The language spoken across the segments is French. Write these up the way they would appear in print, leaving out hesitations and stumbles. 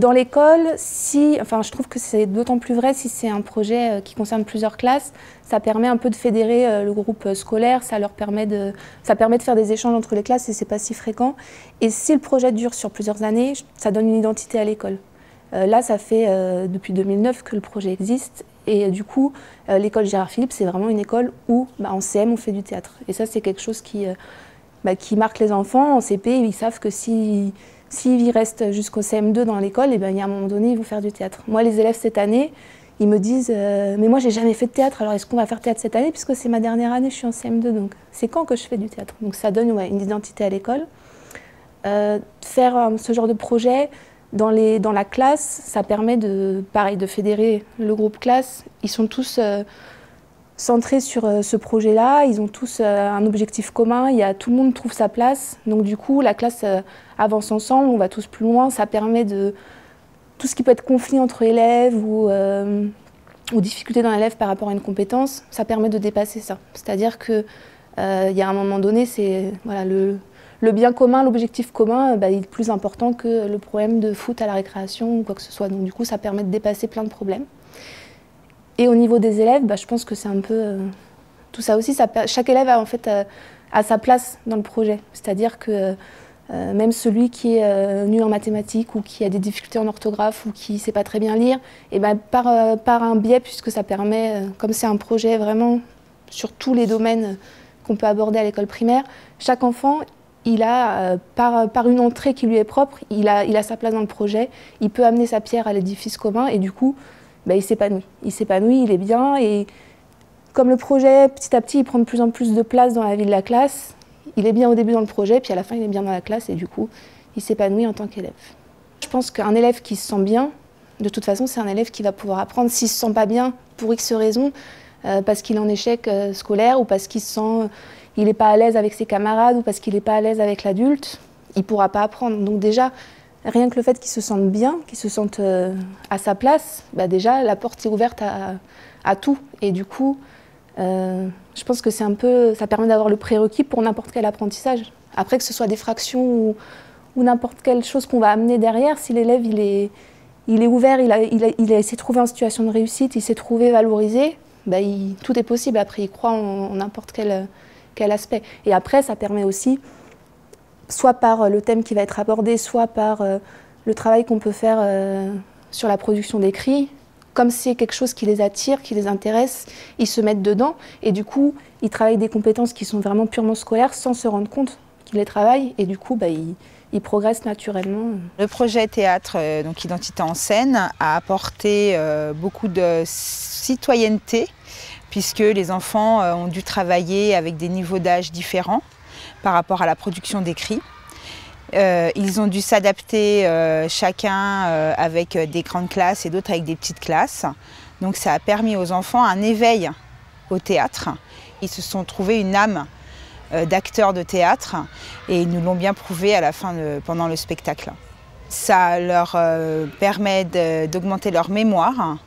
Dans l'école, je trouve que c'est d'autant plus vrai si c'est un projet qui concerne plusieurs classes, ça permet un peu de fédérer le groupe scolaire, ça permet de faire des échanges entre les classes et c'est pas si fréquent. Et si le projet dure sur plusieurs années, ça donne une identité à l'école. Là, ça fait depuis 2009 que le projet existe et du coup, l'école Gérard Philipe, c'est vraiment une école où en CM on fait du théâtre. Et ça, c'est quelque chose qui marque les enfants. En CP, ils savent que s'ils restent jusqu'au CM2 dans l'école, il y a un moment donné, ils vont faire du théâtre. Moi, les élèves cette année, ils me disent mais moi, j'ai jamais fait de théâtre, alors est-ce qu'on va faire théâtre cette année? Puisque c'est ma dernière année, je suis en CM2, donc c'est quand que je fais du théâtre? Donc ça donne une identité à l'école. Faire ce genre de projet dans la classe, ça permet de fédérer le groupe classe. Ils sont tous centrés sur ce projet-là, ils ont tous un objectif commun, tout le monde trouve sa place. Donc du coup, la classe avance ensemble, on va tous plus loin. Ça permet de... Tout ce qui peut être conflit entre élèves ou difficulté d'un élève par rapport à une compétence, ça permet de dépasser ça. C'est-à-dire qu'il y a un moment donné, c'est voilà, le bien commun, l'objectif commun, il est plus important que le problème de foot à la récréation ou quoi que ce soit. Donc du coup, ça permet de dépasser plein de problèmes. Et au niveau des élèves, je pense que c'est un peu tout ça aussi. Chaque élève a sa place dans le projet. C'est-à-dire que même celui qui est nul en mathématiques ou qui a des difficultés en orthographe ou qui ne sait pas très bien lire, et par un biais, puisque ça permet, comme c'est un projet vraiment sur tous les domaines qu'on peut aborder à l'école primaire, chaque enfant, il a, par une entrée qui lui est propre, il a sa place dans le projet, il peut amener sa pierre à l'édifice commun et du coup, il s'épanouit. Il s'épanouit, il est bien et comme le projet, petit à petit, il prend de plus en plus de place dans la vie de la classe, il est bien au début dans le projet, puis à la fin, il est bien dans la classe et du coup, il s'épanouit en tant qu'élève. Je pense qu'un élève qui se sent bien, de toute façon, c'est un élève qui va pouvoir apprendre. S'il ne se sent pas bien, pour X raisons, parce qu'il est en échec scolaire ou parce qu'il n'est pas à l'aise avec ses camarades ou parce qu'il n'est pas à l'aise avec l'adulte, il ne pourra pas apprendre. Donc déjà, rien que le fait qu'il se sente bien, qu'il se sente à sa place, déjà la porte est ouverte à tout. Et du coup, je pense que ça permet d'avoir le prérequis pour n'importe quel apprentissage. Après, que ce soit des fractions ou n'importe quelle chose qu'on va amener derrière, si l'élève il est ouvert, il s'est trouvé en situation de réussite, il s'est trouvé valorisé, tout est possible. Après, il croit en n'importe quel aspect. Et après, ça permet aussi, soit par le thème qui va être abordé, soit par le travail qu'on peut faire sur la production d'écrits. Comme c'est quelque chose qui les attire, qui les intéresse, ils se mettent dedans et du coup, ils travaillent des compétences qui sont vraiment purement scolaires sans se rendre compte qu'ils les travaillent et du coup, ils progressent naturellement. Le projet théâtre, donc Identité en scène, a apporté beaucoup de citoyenneté puisque les enfants ont dû travailler avec des niveaux d'âge différents par rapport à la production d'écrits. Ils ont dû s'adapter chacun avec des grandes classes et d'autres avec des petites classes. Donc ça a permis aux enfants un éveil au théâtre. Ils se sont trouvés une âme d'acteurs de théâtre et ils nous l'ont bien prouvé à la fin pendant le spectacle. Ça leur permet d'augmenter leur mémoire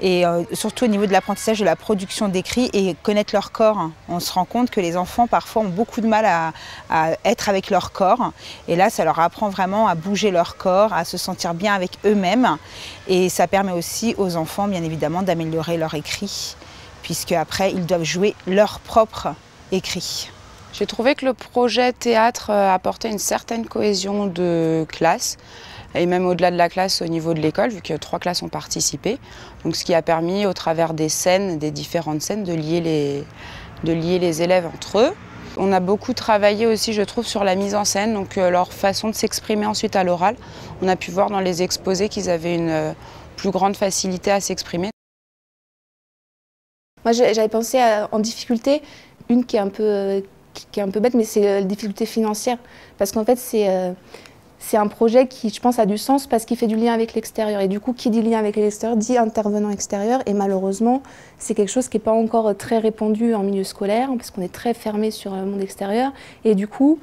et surtout au niveau de l'apprentissage de la production d'écrits et connaître leur corps. On se rend compte que les enfants parfois ont beaucoup de mal à être avec leur corps et là ça leur apprend vraiment à bouger leur corps, à se sentir bien avec eux-mêmes et ça permet aussi aux enfants bien évidemment d'améliorer leur écrit puisque après ils doivent jouer leur propre écrit. J'ai trouvé que le projet théâtre apportait une certaine cohésion de classe et même au-delà de la classe au niveau de l'école, vu que 3 classes ont participé. Donc, ce qui a permis, au travers des scènes, des différentes scènes, de lier les élèves entre eux. On a beaucoup travaillé aussi, je trouve, sur la mise en scène, donc leur façon de s'exprimer ensuite à l'oral. On a pu voir dans les exposés qu'ils avaient une plus grande facilité à s'exprimer. Moi, j'avais pensé en difficulté, une qui est un peu bête, mais c'est la difficulté financière. Parce qu'en fait, c'est un projet qui, je pense, a du sens parce qu'il fait du lien avec l'extérieur. Et du coup, qui dit lien avec l'extérieur dit intervenant extérieur. Et malheureusement, c'est quelque chose qui n'est pas encore très répandu en milieu scolaire, parce qu'on est très fermé sur le monde extérieur. Et du coup,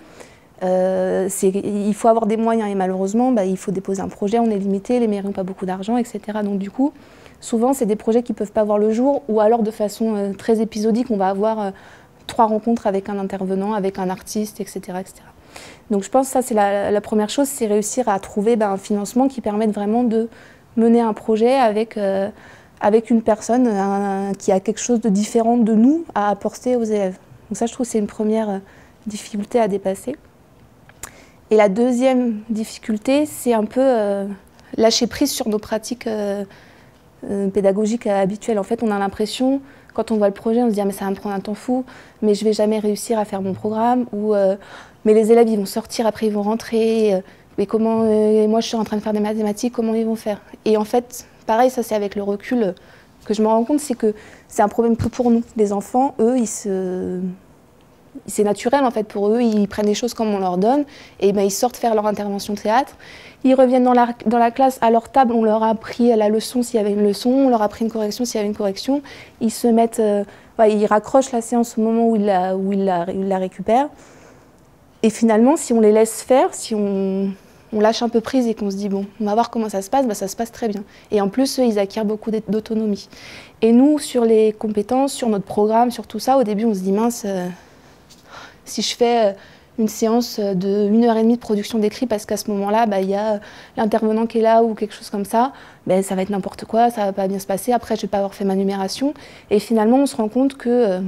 il faut avoir des moyens. Et malheureusement, il faut déposer un projet, on est limité, les mairies n'ont pas beaucoup d'argent, etc. Donc du coup, souvent, c'est des projets qui ne peuvent pas voir le jour, ou alors de façon très épisodique, on va avoir 3 rencontres avec un intervenant, avec un artiste, etc., etc. Donc je pense que ça c'est la première chose, c'est réussir à trouver un financement qui permette vraiment de mener un projet avec une personne qui a quelque chose de différent de nous à apporter aux élèves. Donc ça je trouve que c'est une première difficulté à dépasser. Et la deuxième difficulté, c'est un peu lâcher prise sur nos pratiques pédagogiques habituelles. En fait, on a l'impression, quand on voit le projet, on se dit ah, mais ça va me prendre un temps fou, mais je ne vais jamais réussir à faire mon programme, ou mais les élèves ils vont sortir, après ils vont rentrer, mais comment, moi je suis en train de faire des mathématiques, comment ils vont faire? Et en fait, pareil, ça c'est avec le recul que je me rends compte, c'est que c'est un problème que pour nous. Les enfants, eux, c'est naturel en fait pour eux, ils prennent les choses comme on leur donne et ils sortent faire leur intervention théâtre. Ils reviennent dans la classe, à leur table, on leur a appris la leçon s'il y avait une leçon, on leur a appris une correction s'il y avait une correction. Ils se mettent, ils raccrochent la séance au moment où ils la récupèrent. Et finalement, si on les laisse faire, si on lâche un peu prise et qu'on se dit bon, on va voir comment ça se passe, ça se passe très bien. Et en plus, eux, ils acquièrent beaucoup d'autonomie. Et nous, sur les compétences, sur notre programme, sur tout ça, au début, on se dit mince, si je fais une séance de 1h30 de production d'écrit parce qu'à ce moment-là, il y a l'intervenant qui est là ou quelque chose comme ça, ça va être n'importe quoi, ça va pas bien se passer, après je vais pas avoir fait ma numération. Et finalement, on se rend compte que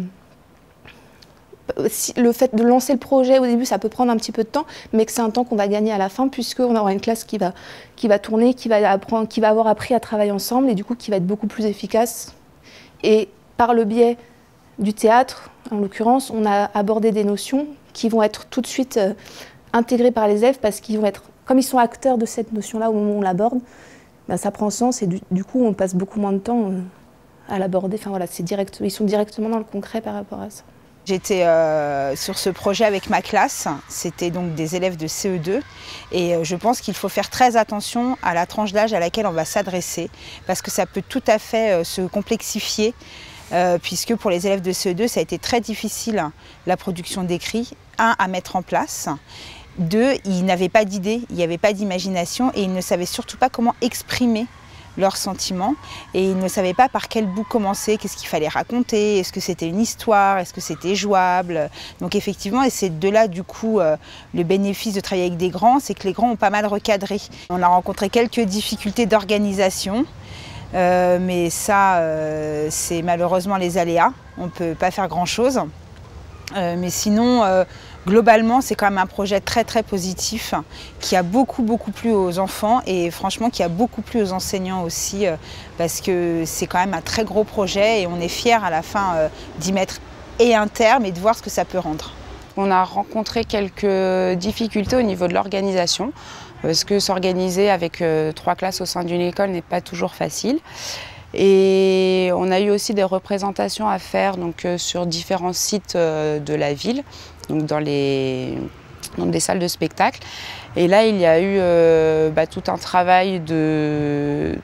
le fait de lancer le projet au début, ça peut prendre un petit peu de temps, mais que c'est un temps qu'on va gagner à la fin, puisqu'on aura une classe qui va tourner, qui va avoir appris à travailler ensemble, et du coup qui va être beaucoup plus efficace. Et par le biais du théâtre, en l'occurrence, on a abordé des notions qui vont être tout de suite intégrées par les élèves, parce qu'ils vont être, comme ils sont acteurs de cette notion-là au moment où on l'aborde, ça prend sens, et du coup on passe beaucoup moins de temps à l'aborder. Enfin voilà, ils sont directement dans le concret par rapport à ça. J'étais sur ce projet avec ma classe, c'était donc des élèves de CE2 et je pense qu'il faut faire très attention à la tranche d'âge à laquelle on va s'adresser parce que ça peut tout à fait se complexifier puisque pour les élèves de CE2 ça a été très difficile la production d'écrit, à mettre en place. 2, ils n'avaient pas d'idée, il n'y avait pas d'imagination et ils ne savaient surtout pas comment exprimer leurs sentiments et ils ne savaient pas par quel bout commencer, qu'est-ce qu'il fallait raconter, est-ce que c'était une histoire, est-ce que c'était jouable. Donc effectivement, et c'est de là du coup le bénéfice de travailler avec des grands, c'est que les grands ont pas mal recadré. On a rencontré quelques difficultés d'organisation, mais ça c'est malheureusement les aléas, on ne peut pas faire grand-chose. Mais sinon, globalement, c'est quand même un projet très très positif qui a beaucoup plu aux enfants et franchement qui a beaucoup plu aux enseignants aussi parce que c'est quand même un très gros projet et on est fiers à la fin d'y mettre et un terme et de voir ce que ça peut rendre. On a rencontré quelques difficultés au niveau de l'organisation parce que s'organiser avec 3 classes au sein d'une école n'est pas toujours facile. Et on a eu aussi des représentations à faire donc, sur différents sites de la ville, donc dans des salles de spectacle. Et là, il y a eu tout un travail de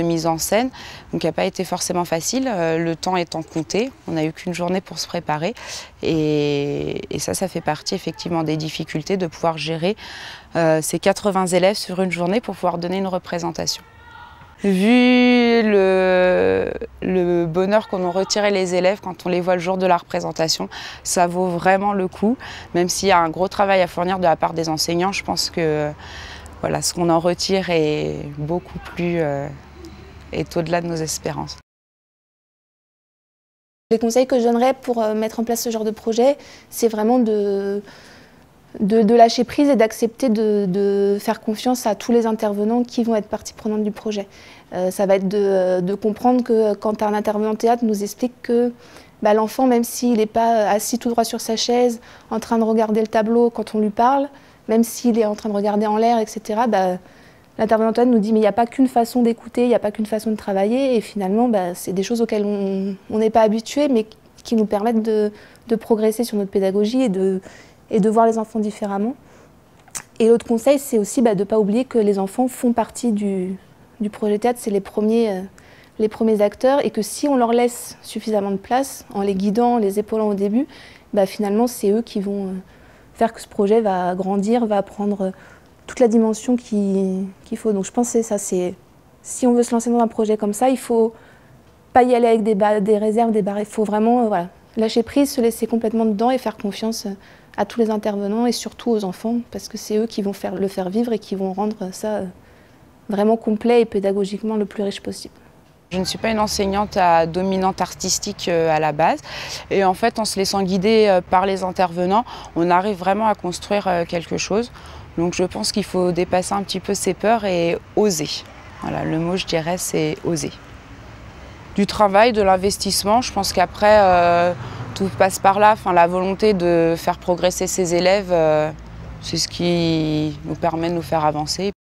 mise en scène, donc qui n'a pas été forcément facile, le temps étant compté. On n'a eu qu'une journée pour se préparer. Et ça fait partie effectivement des difficultés de pouvoir gérer ces 80 élèves sur une journée pour pouvoir donner une représentation. Vu le bonheur qu'on en retirait les élèves quand on les voit le jour de la représentation, ça vaut vraiment le coup. Même s'il y a un gros travail à fournir de la part des enseignants, je pense que voilà, ce qu'on en retire est beaucoup plus est au-delà de nos espérances. Les conseils que je donnerais pour mettre en place ce genre de projet, c'est vraiment de lâcher prise et d'accepter de faire confiance à tous les intervenants qui vont être partie prenante du projet. Ça va être de comprendre que quand un intervenant théâtre nous explique que l'enfant, même s'il n'est pas assis tout droit sur sa chaise, en train de regarder le tableau quand on lui parle, même s'il est en train de regarder en l'air, etc., l'intervenant théâtre nous dit mais il n'y a pas qu'une façon d'écouter, il n'y a pas qu'une façon de travailler, et finalement c'est des choses auxquelles on n'est pas habitué, mais qui nous permettent de progresser sur notre pédagogie et de voir les enfants différemment. Et l'autre conseil, c'est aussi de ne pas oublier que les enfants font partie du projet théâtre, c'est les premiers acteurs, et que si on leur laisse suffisamment de place, en les guidant, en les épaulant au début, finalement c'est eux qui vont faire que ce projet va grandir, va prendre toute la dimension qu'il faut. Donc je pense que c'est ça, si on veut se lancer dans un projet comme ça, il ne faut pas y aller avec des réserves, des barres, il faut vraiment lâcher prise, se laisser complètement dedans et faire confiance à tous les intervenants et surtout aux enfants, parce que c'est eux qui vont le faire vivre et qui vont rendre ça vraiment complet et pédagogiquement le plus riche possible. Je ne suis pas une enseignante à dominante artistique à la base et en fait en se laissant guider par les intervenants, on arrive vraiment à construire quelque chose. Donc je pense qu'il faut dépasser un petit peu ses peurs et oser. Voilà, le mot je dirais c'est oser. Du travail, de l'investissement, je pense qu'après tout passe par là. Enfin, la volonté de faire progresser ses élèves, c'est ce qui nous permet de nous faire avancer.